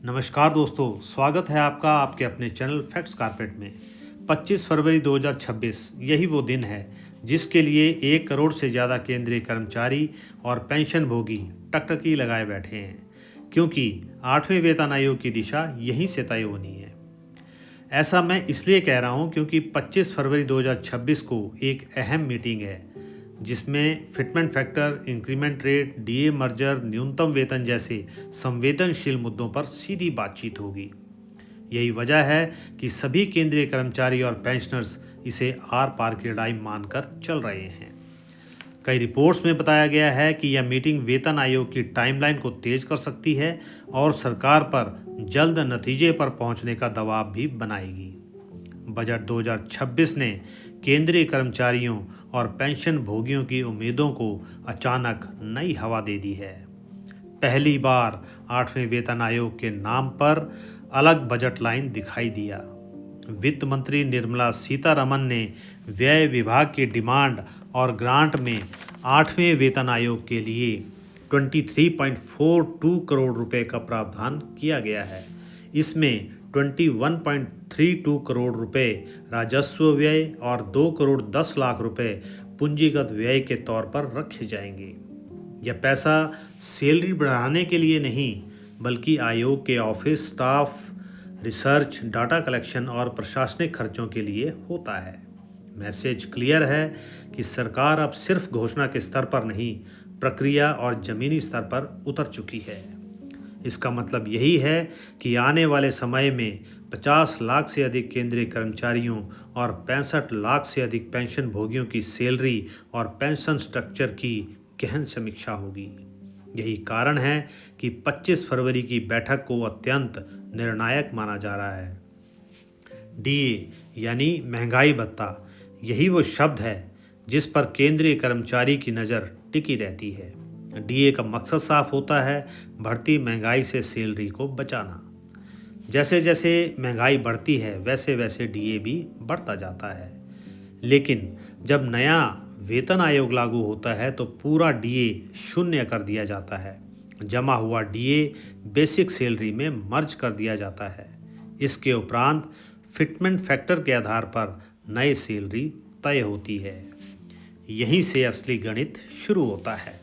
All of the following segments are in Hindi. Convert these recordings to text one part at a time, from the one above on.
नमस्कार दोस्तों, स्वागत है आपका आपके अपने चैनल फैक्ट्स कारपेट में। 25 फरवरी 2026 यही वो दिन है जिसके लिए 1 करोड़ से ज़्यादा केंद्रीय कर्मचारी और पेंशनभोगी टकटकी लगाए बैठे हैं, क्योंकि 8वें वेतन आयोग की दिशा यहीं से तय होनी है। ऐसा मैं इसलिए कह रहा हूं क्योंकि 25 फरवरी 2026 को एक अहम मीटिंग है जिसमें fitment factor, increment rate, DA merger, न्यूनतम वेतन जैसे संवेदनशील मुद्दों पर सीधी बातचीत होगी। यही वजह है कि सभी केंद्रीय कर्मचारी और पेंशनर्स इसे आर पार की लड़ाई मानकर चल रहे हैं। कई रिपोर्ट्स में बताया गया है कि यह मीटिंग वेतन आयोग की टाइमलाइन को तेज कर सकती है और सरकार पर जल्द नतीजे पर पहुंचने का दबाव भी बनाएगी। बजट 2026 ने केंद्रीय कर्मचारियों और पेंशन भोगियों की उम्मीदों को अचानक नई हवा दे दी है। पहली बार 8वें वेतन आयोग के नाम पर अलग बजट लाइन दिखाई दिया। वित्त मंत्री निर्मला सीतारमन ने व्यय विभाग की डिमांड और ग्रांट में 8वें वेतन आयोग के लिए 23.42 करोड़ रुपए का प्रावधान किया गया है। इसमें 21.32 करोड़ रुपए राजस्व व्यय और 2 करोड़ 10 लाख रुपए पूंजीगत व्यय के तौर पर रखे जाएंगे। यह पैसा सैलरी बढ़ाने के लिए नहीं, बल्कि आयोग के office staff, research, data collection और प्रशासनिक खर्चों के लिए होता है। मैसेज क्लियर है कि सरकार अब सिर्फ घोषणा के स्तर पर नहीं, प्रक्रिया और जमीनी स्तर पर उतर चुकी है। इसका मतलब यही है कि आने वाले समय में 50 लाख से अधिक केंद्रीय कर्मचारियों और 65 लाख से अधिक पेंशन भोगियों की सैलरी और पेंशन स्ट्रक्चर की गहन समीक्षा होगी। यही कारण है कि 25 फरवरी की बैठक को अत्यंत निर्णायक माना जा रहा है। डीए यानी महंगाई भत्ता, यही वो शब्द है जिस पर केंद्रीय कर्मचारी की नज़र टिकी रहती है। डीए का मकसद साफ होता है, बढ़ती महंगाई से सैलरी को बचाना। जैसे जैसे महंगाई बढ़ती है वैसे वैसे डीए भी बढ़ता जाता है। लेकिन जब नया वेतन आयोग लागू होता है तो पूरा डीए शून्य कर दिया जाता है। जमा हुआ डीए बेसिक सैलरी में मर्ज कर दिया जाता है। इसके उपरांत फिटमेंट फैक्टर के आधार पर नई सैलरी तय होती है। यहीं से असली गणित शुरू होता है।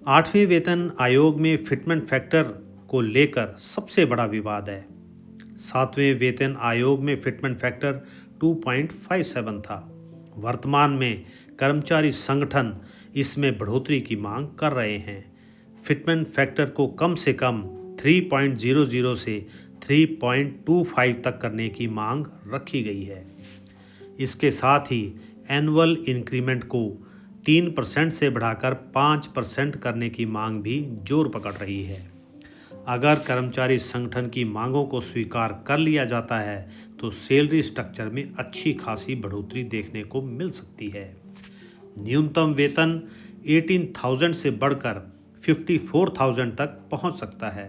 8वें वेतन आयोग में फिटमेंट फैक्टर को लेकर सबसे बड़ा विवाद है। 7वें वेतन आयोग में फिटमेंट फैक्टर 2.57 था। वर्तमान में कर्मचारी संगठन इसमें बढ़ोतरी की मांग कर रहे हैं। फिटमेंट फैक्टर को कम से कम 3.00 से 3.25 तक करने की मांग रखी गई है। इसके साथ ही एनुअल इंक्रीमेंट को 3% से बढ़ाकर 5% करने की मांग भी जोर पकड़ रही है। अगर कर्मचारी संगठन की मांगों को स्वीकार कर लिया जाता है तो सैलरी स्ट्रक्चर में अच्छी खासी बढ़ोतरी देखने को मिल सकती है। न्यूनतम वेतन 18,000 से बढ़कर 54,000 तक पहुंच सकता है।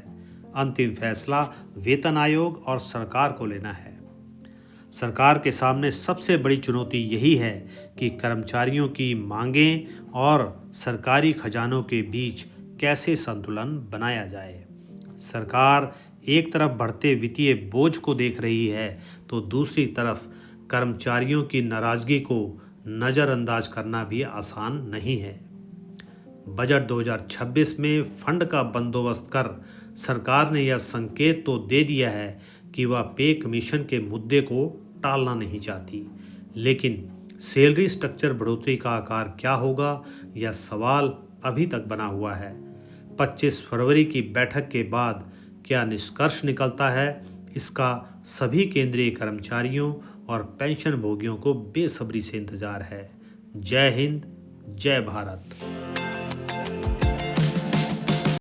अंतिम फैसला वेतन आयोग और सरकार को लेना है। सरकार के सामने सबसे बड़ी चुनौती यही है कि कर्मचारियों की मांगें और सरकारी खजानों के बीच कैसे संतुलन बनाया जाए। सरकार एक तरफ बढ़ते वित्तीय बोझ को देख रही है तो दूसरी तरफ कर्मचारियों की नाराजगी को नज़रअंदाज करना भी आसान नहीं है। बजट 2026 में फंड का बंदोबस्त कर सरकार ने यह संकेत तो दे दिया है कि वह पे कमीशन के मुद्दे को टालना नहीं चाहती, लेकिन सैलरी स्ट्रक्चर बढ़ोतरी का आकार क्या होगा, यह सवाल अभी तक बना हुआ है। 25 फरवरी की बैठक के बाद क्या निष्कर्ष निकलता है, इसका सभी केंद्रीय कर्मचारियों और पेंशन भोगियों को बेसब्री से इंतजार है। जय हिंद, जय भारत।